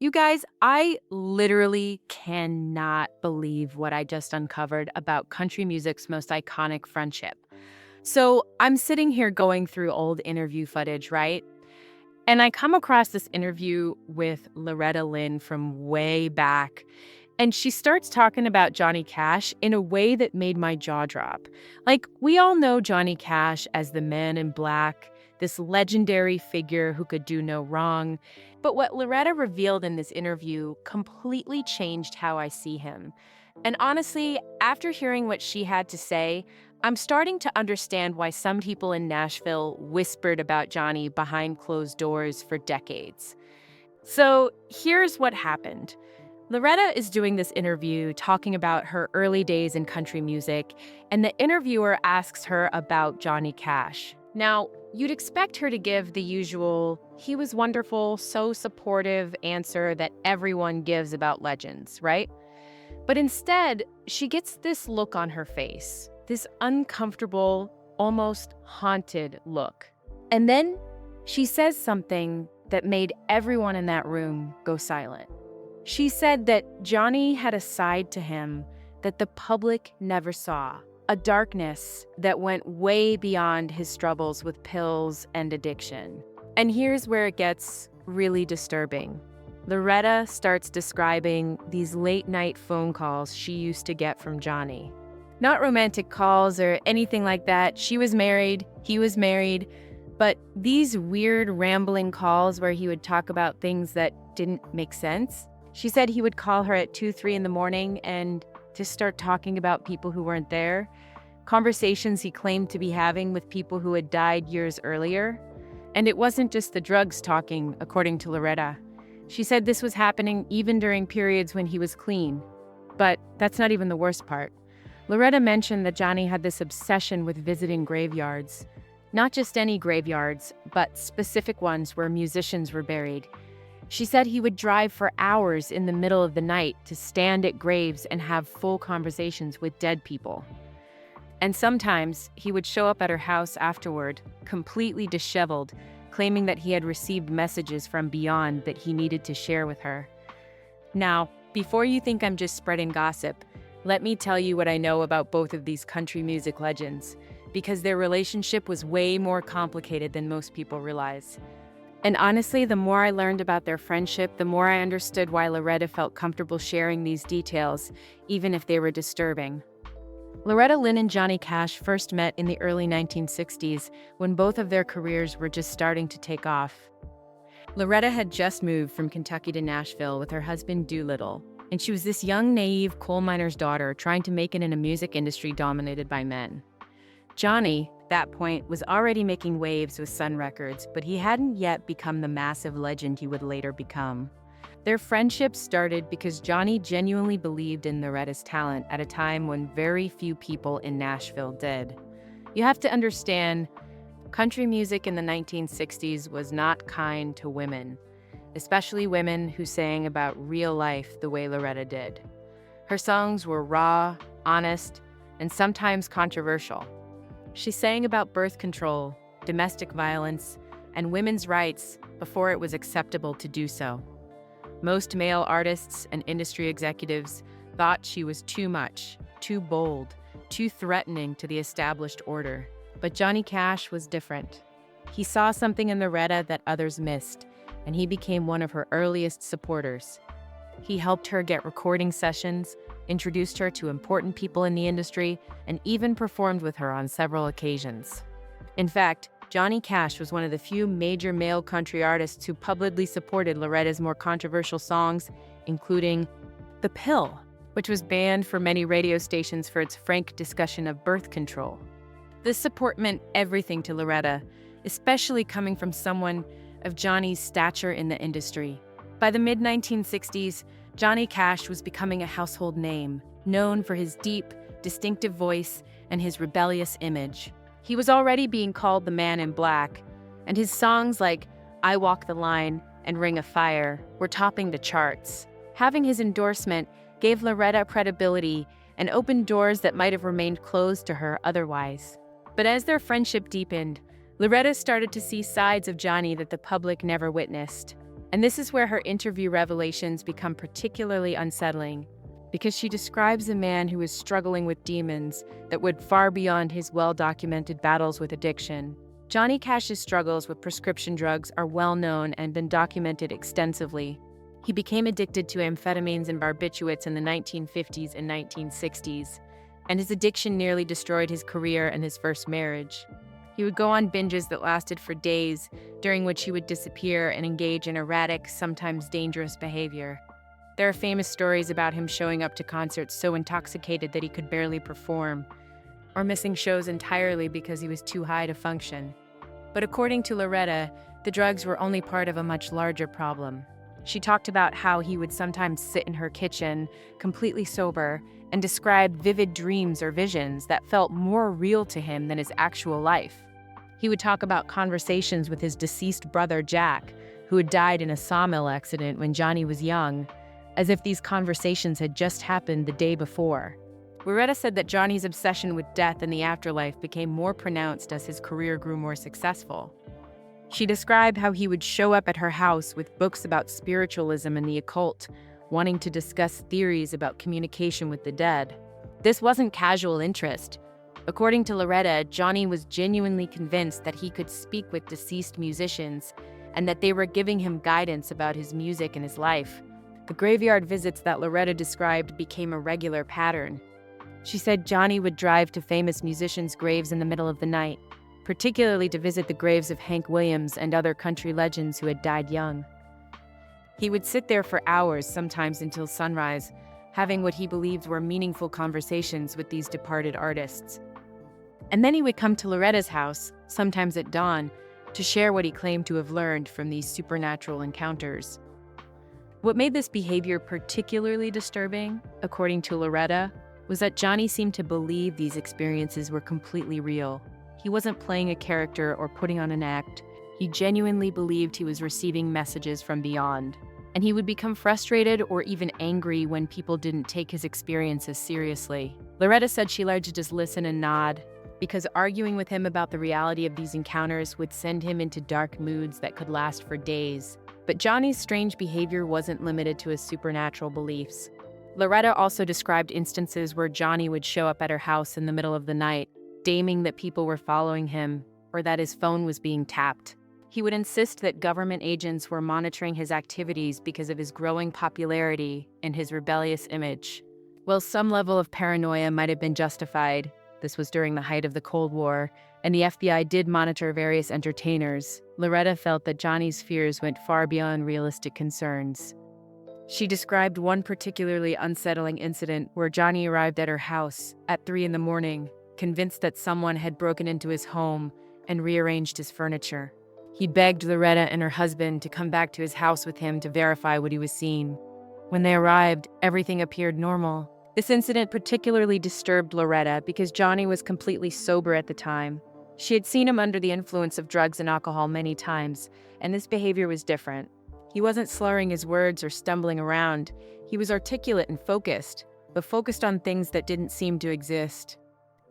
You guys, I literally cannot believe what I just uncovered about country music's most iconic friendship. So I'm sitting here going through old interview footage, right? And I come across this interview with Loretta Lynn from way back. And she starts talking about Johnny Cash in a way that made my jaw drop. Like, we all know Johnny Cash as the man in black, this legendary figure who could do no wrong. But what Loretta revealed in this interview completely changed how I see him. And honestly, after hearing what she had to say, I'm starting to understand why some people in Nashville whispered about Johnny behind closed doors for decades. So here's what happened. Loretta is doing this interview talking about her early days in country music, and the interviewer asks her about Johnny Cash. Now, you'd expect her to give the usual, he was wonderful, so supportive answer that everyone gives about legends, right? But instead, she gets this look on her face, this uncomfortable, almost haunted look. And then she says something that made everyone in that room go silent. She said that Johnny had a side to him that the public never saw, a darkness that went way beyond his struggles with pills and addiction. And here's where it gets really disturbing. Loretta starts describing these late-night phone calls she used to get from Johnny. Not romantic calls or anything like that. She was married, he was married, but these weird rambling calls where he would talk about things that didn't make sense. She said he would call her at 2, 3 in the morning and just start talking about people who weren't there, conversations he claimed to be having with people who had died years earlier. And it wasn't just the drugs talking, according to Loretta. She said this was happening even during periods when he was clean. But that's not even the worst part. Loretta mentioned that Johnny had this obsession with visiting graveyards. Not just any graveyards, but specific ones where musicians were buried. She said he would drive for hours in the middle of the night to stand at graves and have full conversations with dead people. And sometimes he would show up at her house afterward, completely disheveled, claiming that he had received messages from beyond that he needed to share with her. Now, before you think I'm just spreading gossip, let me tell you what I know about both of these country music legends, because their relationship was way more complicated than most people realize. And honestly, the more I learned about their friendship, the more I understood why Loretta felt comfortable sharing these details, even if they were disturbing. Loretta Lynn and Johnny Cash first met in the early 1960s when both of their careers were just starting to take off. Loretta had just moved from Kentucky to Nashville with her husband Doolittle, and she was this young, naive coal miner's daughter trying to make it in a music industry dominated by men. Johnny, at that point, was already making waves with Sun Records, but he hadn't yet become the massive legend he would later become. Their friendship started because Johnny genuinely believed in Loretta's talent at a time when very few people in Nashville did. You have to understand, country music in the 1960s was not kind to women, especially women who sang about real life the way Loretta did. Her songs were raw, honest, and sometimes controversial. She sang about birth control, domestic violence, and women's rights before it was acceptable to do so. Most male artists and industry executives thought she was too much, too bold, too threatening to the established order. But Johnny Cash was different. He saw something in Loretta that others missed, and he became one of her earliest supporters. He helped her get recording sessions, introduced her to important people in the industry, and even performed with her on several occasions. In fact, Johnny Cash was one of the few major male country artists who publicly supported Loretta's more controversial songs, including The Pill, which was banned for many radio stations for its frank discussion of birth control. This support meant everything to Loretta, especially coming from someone of Johnny's stature in the industry. By the mid-1960s, Johnny Cash was becoming a household name, known for his deep, distinctive voice and his rebellious image. He was already being called the Man in Black, and his songs like I Walk the Line and Ring of Fire were topping the charts. Having his endorsement gave Loretta credibility and opened doors that might have remained closed to her otherwise. But as their friendship deepened, Loretta started to see sides of Johnny that the public never witnessed. And this is where her interview revelations become particularly unsettling, because she describes a man who is struggling with demons that went far beyond his well-documented battles with addiction. Johnny Cash's struggles with prescription drugs are well known and been documented extensively. He became addicted to amphetamines and barbiturates in the 1950s and 1960s, and his addiction nearly destroyed his career and his first marriage. He would go on binges that lasted for days, during which he would disappear and engage in erratic, sometimes dangerous behavior. There are famous stories about him showing up to concerts so intoxicated that he could barely perform, or missing shows entirely because he was too high to function. But according to Loretta, the drugs were only part of a much larger problem. She talked about how he would sometimes sit in her kitchen, completely sober, and describe vivid dreams or visions that felt more real to him than his actual life. He would talk about conversations with his deceased brother Jack, who had died in a sawmill accident when Johnny was young, as if these conversations had just happened the day before. Loretta said that Johnny's obsession with death and the afterlife became more pronounced as his career grew more successful. She described how he would show up at her house with books about spiritualism and the occult, wanting to discuss theories about communication with the dead. This wasn't casual interest. According to Loretta, Johnny was genuinely convinced that he could speak with deceased musicians and that they were giving him guidance about his music and his life. The graveyard visits that Loretta described became a regular pattern. She said Johnny would drive to famous musicians' graves in the middle of the night, particularly to visit the graves of Hank Williams and other country legends who had died young. He would sit there for hours, sometimes until sunrise, having what he believed were meaningful conversations with these departed artists. And then he would come to Loretta's house, sometimes at dawn, to share what he claimed to have learned from these supernatural encounters. What made this behavior particularly disturbing, according to Loretta, was that Johnny seemed to believe these experiences were completely real. He wasn't playing a character or putting on an act. He genuinely believed he was receiving messages from beyond. And he would become frustrated or even angry when people didn't take his experiences seriously. Loretta said she learned to just listen and nod, because arguing with him about the reality of these encounters would send him into dark moods that could last for days. But Johnny's strange behavior wasn't limited to his supernatural beliefs. Loretta also described instances where Johnny would show up at her house in the middle of the night, deeming that people were following him or that his phone was being tapped. He would insist that government agents were monitoring his activities because of his growing popularity and his rebellious image. While some level of paranoia might have been justified, this was during the height of the Cold War, and the FBI did monitor various entertainers, Loretta felt that Johnny's fears went far beyond realistic concerns. She described one particularly unsettling incident where Johnny arrived at her house at 3 a.m, convinced that someone had broken into his home and rearranged his furniture. He begged Loretta and her husband to come back to his house with him to verify what he was seeing. When they arrived, everything appeared normal. This incident particularly disturbed Loretta because Johnny was completely sober at the time. She had seen him under the influence of drugs and alcohol many times, and this behavior was different. He wasn't slurring his words or stumbling around. He was articulate and focused, but focused on things that didn't seem to exist.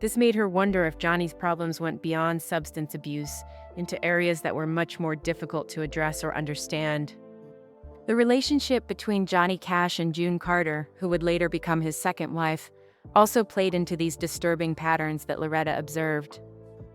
This made her wonder if Johnny's problems went beyond substance abuse into areas that were much more difficult to address or understand. The relationship between Johnny Cash and June Carter, who would later become his second wife, also played into these disturbing patterns that Loretta observed.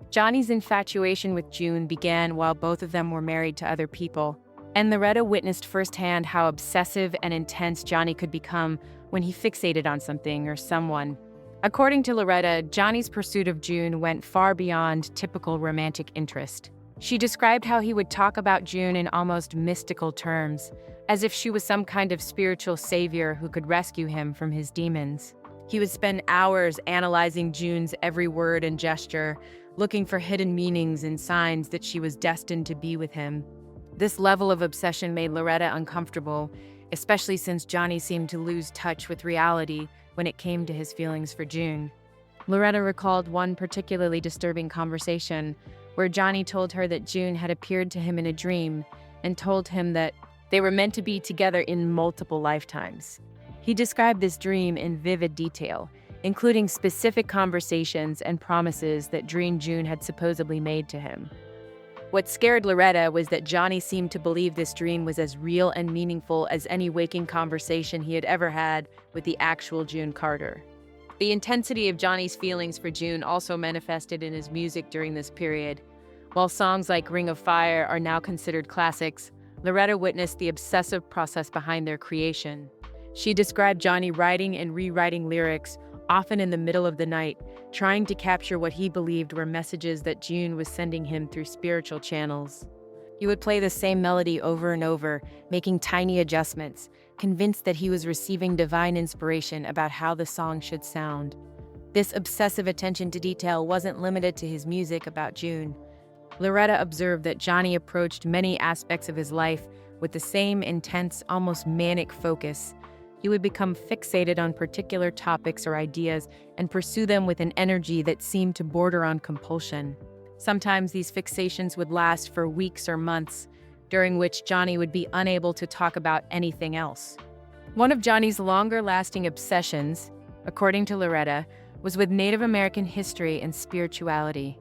Johnny's infatuation with June began while both of them were married to other people, and Loretta witnessed firsthand how obsessive and intense Johnny could become when he fixated on something or someone. According to Loretta, Johnny's pursuit of June went far beyond typical romantic interest. She described how he would talk about June in almost mystical terms, as if she was some kind of spiritual savior who could rescue him from his demons. He would spend hours analyzing June's every word and gesture, looking for hidden meanings and signs that she was destined to be with him. This level of obsession made Loretta uncomfortable, especially since Johnny seemed to lose touch with reality when it came to his feelings for June. Loretta recalled one particularly disturbing conversation where Johnny told her that June had appeared to him in a dream and told him that they were meant to be together in multiple lifetimes. He described this dream in vivid detail, including specific conversations and promises that June had supposedly made to him. What scared Loretta was that Johnny seemed to believe this dream was as real and meaningful as any waking conversation he had ever had with the actual June Carter. The intensity of Johnny's feelings for June also manifested in his music during this period. While songs like Ring of Fire are now considered classics, Loretta witnessed the obsessive process behind their creation. She described Johnny writing and rewriting lyrics, often in the middle of the night, trying to capture what he believed were messages that June was sending him through spiritual channels. He would play the same melody over and over, making tiny adjustments, convinced that he was receiving divine inspiration about how the song should sound. This obsessive attention to detail wasn't limited to his music about June. Loretta observed that Johnny approached many aspects of his life with the same intense, almost manic focus. He would become fixated on particular topics or ideas and pursue them with an energy that seemed to border on compulsion. Sometimes these fixations would last for weeks or months, during which Johnny would be unable to talk about anything else. One of Johnny's longer-lasting obsessions, according to Loretta, was with Native American history and spirituality.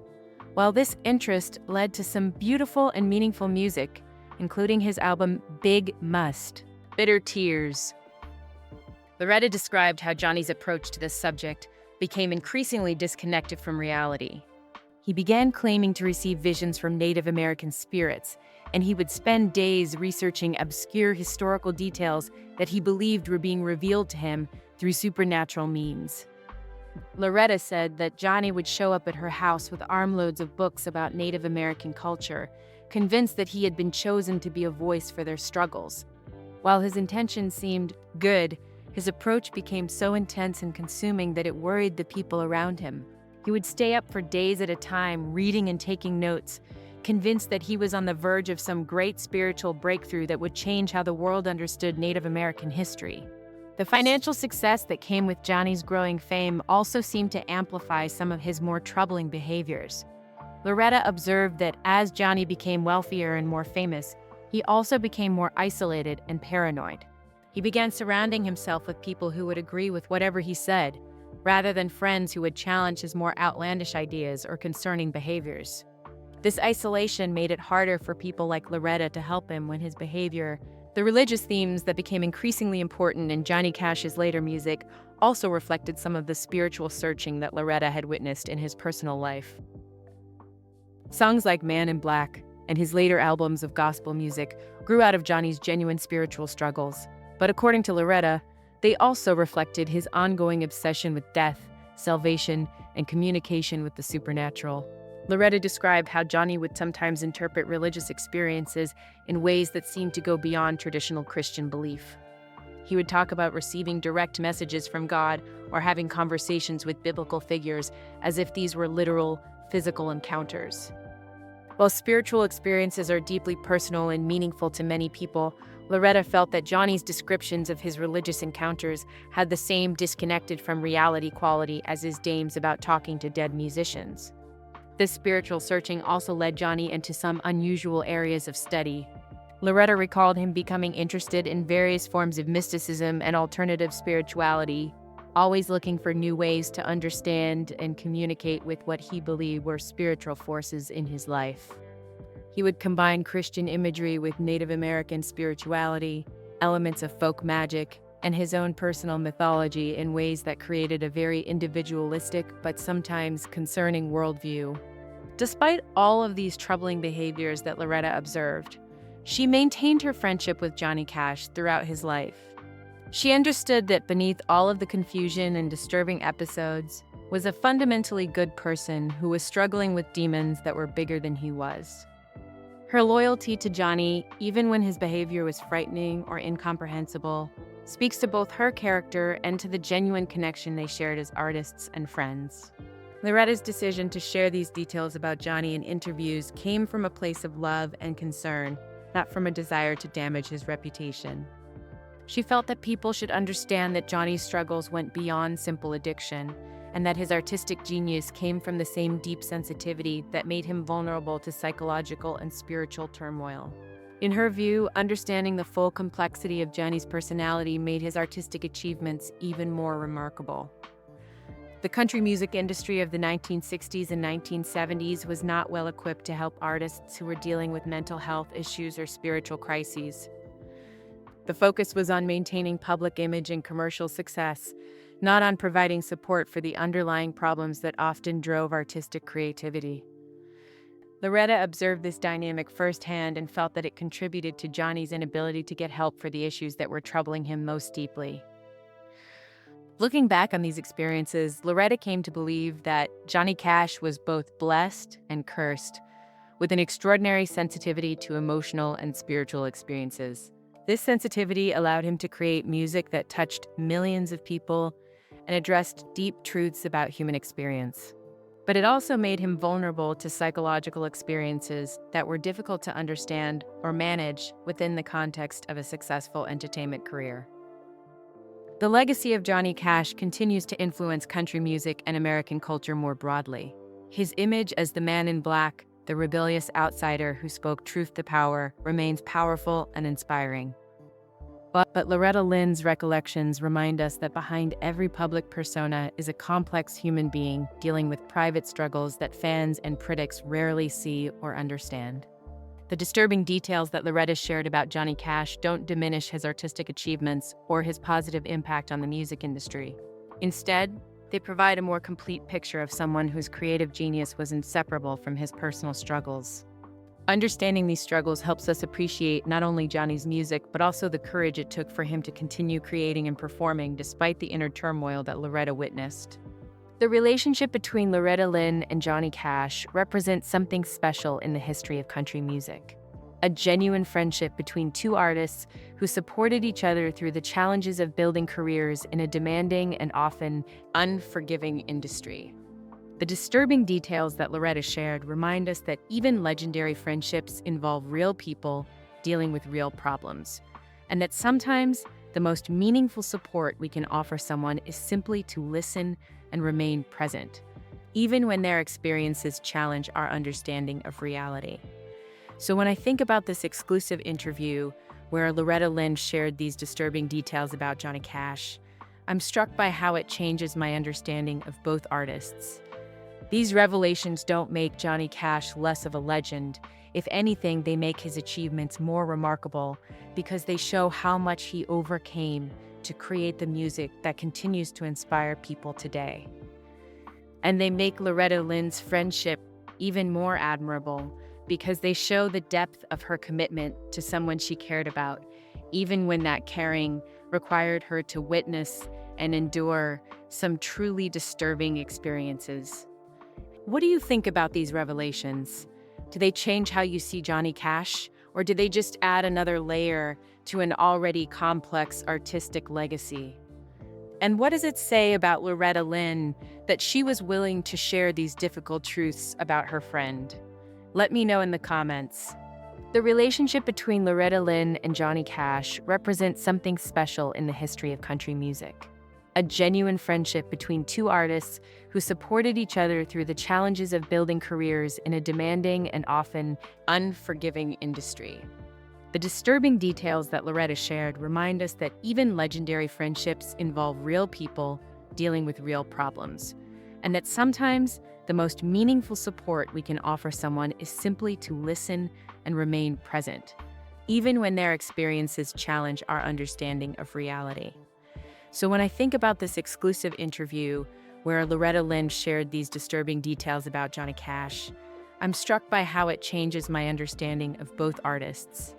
While this interest led to some beautiful and meaningful music, including his album Big Must, Bitter Tears. Loretta described how Johnny's approach to this subject became increasingly disconnected from reality. He began claiming to receive visions from Native American spirits, and he would spend days researching obscure historical details that he believed were being revealed to him through supernatural means. Loretta said that Johnny would show up at her house with armloads of books about Native American culture, convinced that he had been chosen to be a voice for their struggles. While his intention seemed good, his approach became so intense and consuming that it worried the people around him. He would stay up for days at a time, reading and taking notes, convinced that he was on the verge of some great spiritual breakthrough that would change how the world understood Native American history. The financial success that came with Johnny's growing fame also seemed to amplify some of his more troubling behaviors. Loretta observed that as Johnny became wealthier and more famous, he also became more isolated and paranoid. He began surrounding himself with people who would agree with whatever he said, rather than friends who would challenge his more outlandish ideas or concerning behaviors. This isolation made it harder for people like Loretta to help him when his behavior. The religious themes that became increasingly important in Johnny Cash's later music also reflected some of the spiritual searching that Loretta had witnessed in his personal life. Songs like Man in Black and his later albums of gospel music grew out of Johnny's genuine spiritual struggles. But according to Loretta, they also reflected his ongoing obsession with death, salvation, and communication with the supernatural. Loretta described how Johnny would sometimes interpret religious experiences in ways that seemed to go beyond traditional Christian belief. He would talk about receiving direct messages from God or having conversations with biblical figures as if these were literal, physical encounters. While spiritual experiences are deeply personal and meaningful to many people, Loretta felt that Johnny's descriptions of his religious encounters had the same disconnected from reality quality as his dames about talking to dead musicians. This spiritual searching also led Johnny into some unusual areas of study. Loretta recalled him becoming interested in various forms of mysticism and alternative spirituality, always looking for new ways to understand and communicate with what he believed were spiritual forces in his life. He would combine Christian imagery with Native American spirituality, elements of folk magic, and his own personal mythology in ways that created a very individualistic but sometimes concerning worldview. Despite all of these troubling behaviors that Loretta observed, she maintained her friendship with Johnny Cash throughout his life. She understood that beneath all of the confusion and disturbing episodes was a fundamentally good person who was struggling with demons that were bigger than he was. Her loyalty to Johnny, even when his behavior was frightening or incomprehensible, speaks to both her character and to the genuine connection they shared as artists and friends. Loretta's decision to share these details about Johnny in interviews came from a place of love and concern, not from a desire to damage his reputation. She felt that people should understand that Johnny's struggles went beyond simple addiction, and that his artistic genius came from the same deep sensitivity that made him vulnerable to psychological and spiritual turmoil. In her view, understanding the full complexity of Johnny's personality made his artistic achievements even more remarkable. The country music industry of the 1960s and 1970s was not well equipped to help artists who were dealing with mental health issues or spiritual crises. The focus was on maintaining public image and commercial success, not on providing support for the underlying problems that often drove artistic creativity. Loretta observed this dynamic firsthand and felt that it contributed to Johnny's inability to get help for the issues that were troubling him most deeply. Looking back on these experiences, Loretta came to believe that Johnny Cash was both blessed and cursed, with an extraordinary sensitivity to emotional and spiritual experiences. This sensitivity allowed him to create music that touched millions of people and addressed deep truths about human experience. But it also made him vulnerable to psychological experiences that were difficult to understand or manage within the context of a successful entertainment career. The legacy of Johnny Cash continues to influence country music and American culture more broadly. His image as the man in black, the rebellious outsider who spoke truth to power, remains powerful and inspiring. But Loretta Lynn's recollections remind us that behind every public persona is a complex human being dealing with private struggles that fans and critics rarely see or understand. The disturbing details that Loretta shared about Johnny Cash don't diminish his artistic achievements or his positive impact on the music industry. Instead, they provide a more complete picture of someone whose creative genius was inseparable from his personal struggles. Understanding these struggles helps us appreciate not only Johnny's music, but also the courage it took for him to continue creating and performing despite the inner turmoil that Loretta witnessed. The relationship between Loretta Lynn and Johnny Cash represents something special in the history of country music. A genuine friendship between two artists who supported each other through the challenges of building careers in a demanding and often unforgiving industry. The disturbing details that Loretta shared remind us that even legendary friendships involve real people dealing with real problems, and that sometimes the most meaningful support we can offer someone is simply to listen and remain present, even when their experiences challenge our understanding of reality. So when I think about this exclusive interview where Loretta Lynn shared these disturbing details about Johnny Cash, I'm struck by how it changes my understanding of both artists. These revelations don't make Johnny Cash less of a legend. If anything, they make his achievements more remarkable because they show how much he overcame to create the music that continues to inspire people today. And they make Loretta Lynn's friendship even more admirable because they show the depth of her commitment to someone she cared about, even when that caring required her to witness and endure some truly disturbing experiences. What do you think about these revelations? Do they change how you see Johnny Cash, or do they just add another layer to an already complex artistic legacy? And what does it say about Loretta Lynn that she was willing to share these difficult truths about her friend? Let me know in the comments. The relationship between Loretta Lynn and Johnny Cash represents something special in the history of country music. A genuine friendship between two artists who supported each other through the challenges of building careers in a demanding and often unforgiving industry. The disturbing details that Loretta shared remind us that even legendary friendships involve real people dealing with real problems, and that sometimes the most meaningful support we can offer someone is simply to listen and remain present, even when their experiences challenge our understanding of reality. So when I think about this exclusive interview where Loretta Lynn shared these disturbing details about Johnny Cash, I'm struck by how it changes my understanding of both artists.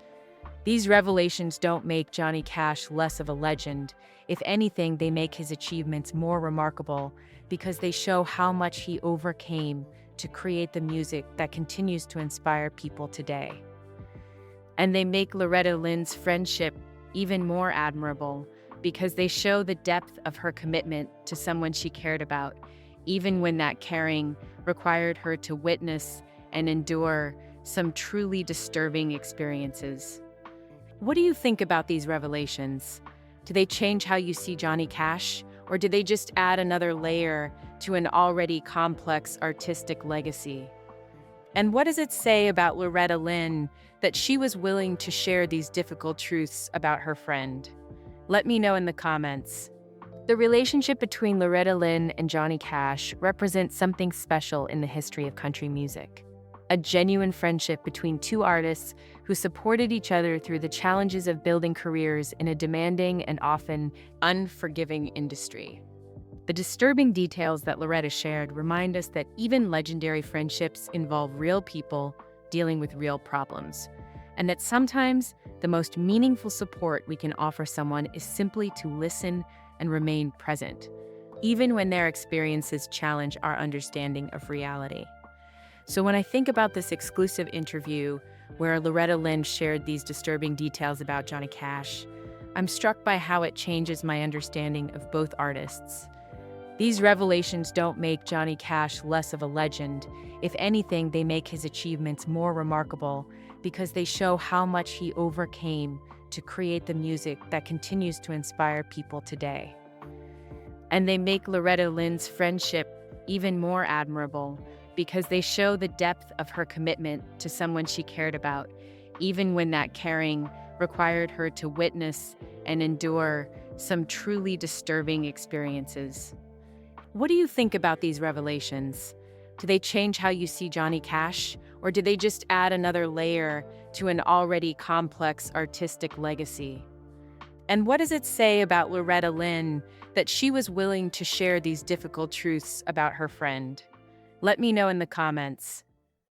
These revelations don't make Johnny Cash less of a legend. If anything, they make his achievements more remarkable because they show how much he overcame to create the music that continues to inspire people today. And they make Loretta Lynn's friendship even more admirable because they show the depth of her commitment to someone she cared about, even when that caring required her to witness and endure some truly disturbing experiences. What do you think about these revelations? Do they change how you see Johnny Cash, or do they just add another layer to an already complex artistic legacy? And what does it say about Loretta Lynn that she was willing to share these difficult truths about her friend? Let me know in the comments. The relationship between Loretta Lynn and Johnny Cash represents something special in the history of country music. A genuine friendship between two artists who supported each other through the challenges of building careers in a demanding and often unforgiving industry. The disturbing details that Loretta shared remind us that even legendary friendships involve real people dealing with real problems, and that sometimes the most meaningful support we can offer someone is simply to listen and remain present, even when their experiences challenge our understanding of reality. So when I think about this exclusive interview where Loretta Lynn shared these disturbing details about Johnny Cash, I'm struck by how it changes my understanding of both artists. These revelations don't make Johnny Cash less of a legend. If anything, they make his achievements more remarkable because they show how much he overcame to create the music that continues to inspire people today. And they make Loretta Lynn's friendship even more admirable because they show the depth of her commitment to someone she cared about, even when that caring required her to witness and endure some truly disturbing experiences. What do you think about these revelations? Do they change how you see Johnny Cash, or do they just add another layer to an already complex artistic legacy? And what does it say about Loretta Lynn that she was willing to share these difficult truths about her friend? Let me know in the comments.